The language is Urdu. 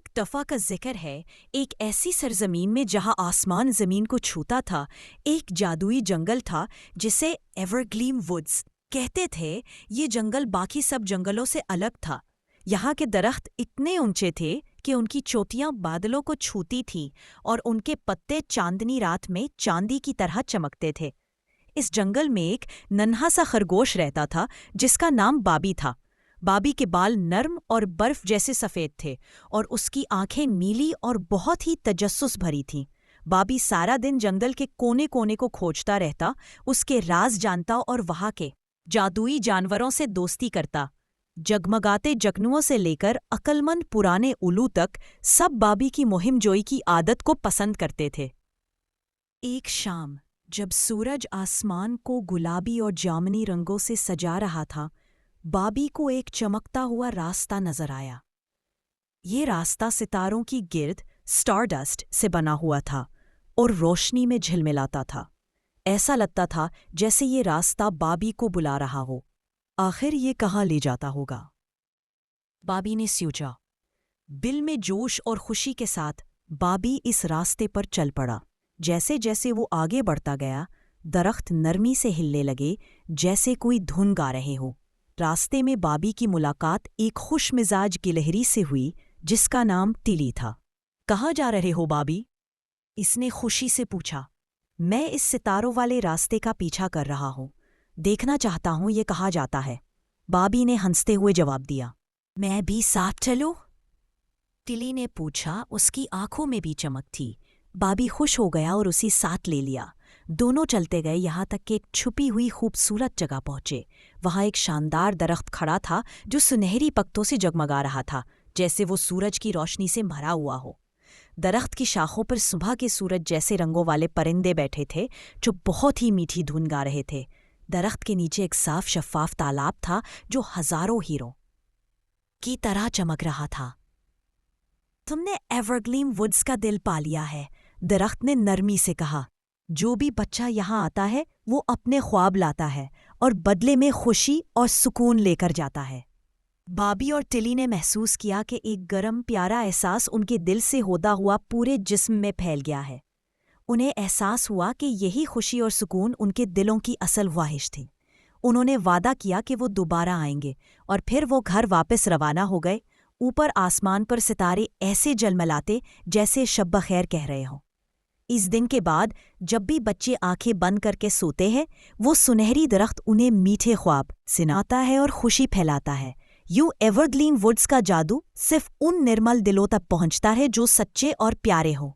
ایک دفعہ کا ذکر ہے، ایک ایسی سرزمین میں جہاں آسمان زمین کو چھوتا تھا، ایک جادوئی جنگل تھا جسے ایورگلیم ووڈز کہتے تھے۔ یہ جنگل باقی سب جنگلوں سے الگ تھا۔ یہاں کے درخت اتنے اونچے تھے کہ ان کی چوٹیاں بادلوں کو چھوتی تھیں اور ان کے پتے چاندنی رات میں چاندی کی طرح چمکتے تھے۔ اس جنگل میں ایک ننھا سا خرگوش رہتا تھا جس کا نام بابی تھا۔ بابی کے بال نرم اور برف جیسے سفید تھے اور اس کی آنکھیں نیلی اور بہت ہی تجسس بھری تھیں۔ بابی سارا دن جنگل کے کونے کونے کو کھوجتا رہتا، اس کے راز جانتا اور وہاں کے جادوئی جانوروں سے دوستی کرتا۔ جگمگاتے جگنوؤں سے لے کر عقلمند پرانے الو تک سب بابی کی مہم جوئی کی عادت کو پسند کرتے تھے۔ ایک شام جب سورج آسمان کو گلابی اور جامنی رنگوں سے سجا رہا تھا، بابی کو ایک چمکتا ہوا راستہ نظر آیا۔ یہ راستہ ستاروں کی گرد سٹار ڈسٹ سے بنا ہوا تھا اور روشنی میں جھلملاتا تھا۔ ایسا لگتا تھا جیسے یہ راستہ بابی کو بلا رہا ہو۔ آخر یہ کہاں لے جاتا ہوگا؟ بابی نے سوچا۔ دل میں جوش اور خوشی کے ساتھ بابی اس راستے پر چل پڑا۔ جیسے جیسے وہ آگے بڑھتا گیا، درخت نرمی سے ہلنے لگے جیسے کوئی دھن گا رہے ہو۔ راستے میں بابی کی ملاقات ایک خوش مزاج گلہری سے ہوئی جس کا نام تلی تھا۔ کہاں جا رہے ہو بابی؟ اس نے خوشی سے پوچھا۔ میں اس ستاروں والے راستے کا پیچھا کر رہا ہوں، دیکھنا چاہتا ہوں یہ کہاں جاتا ہے۔ بابی نے ہنستے ہوئے جواب دیا۔ میں بھی ساتھ چلوں؟ تلی نے پوچھا۔ اس کی آنکھوں میں بھی چمک تھی۔ بابی خوش ہو گیا اور اسے ساتھ لے لیا۔ دونوں چلتے گئے یہاں تک کہ ایک چھپی ہوئی خوبصورت جگہ پہنچے۔ وہاں ایک شاندار درخت کھڑا تھا جو سنہری پتوں سے جگمگا رہا تھا جیسے وہ سورج کی روشنی سے بھرا ہوا ہو۔ درخت کی شاخوں پر صبح کے سورج جیسے رنگوں والے پرندے بیٹھے تھے جو بہت ہی میٹھی دھن گا رہے تھے۔ درخت کے نیچے ایک صاف شفاف تالاب تھا جو ہزاروں ہیروں کی طرح چمک رہا تھا۔ تم نے ایورگلیم ووڈز کا دل پا لیا ہے، درخت نے نرمی سے کہا۔ جو بھی بچہ یہاں آتا ہے وہ اپنے خواب لاتا ہے اور بدلے میں خوشی اور سکون لے کر جاتا ہے۔ بابی اور ٹلی نے محسوس کیا کہ ایک گرم پیارا احساس ان کے دل سے ہوتا ہوا پورے جسم میں پھیل گیا ہے۔ انہیں احساس ہوا کہ یہی خوشی اور سکون ان کے دلوں کی اصل خواہش تھی۔ انہوں نے وعدہ کیا کہ وہ دوبارہ آئیں گے اور پھر وہ گھر واپس روانہ ہو گئے۔ اوپر آسمان پر ستارے ایسے جلملاتے جیسے شب بخیر کہہ رہے ہوں۔ اس دن کے بعد جب بھی بچے آنکھیں بند کر کے سوتے ہیں، وہ سنہری درخت انہیں میٹھے خواب سناتا ہے اور خوشی پھیلاتا ہے۔ یوں ایورگلیم ووڈز کا جادو صرف ان نرمل دلوں تک پہنچتا ہے جو سچے اور پیارے ہوں۔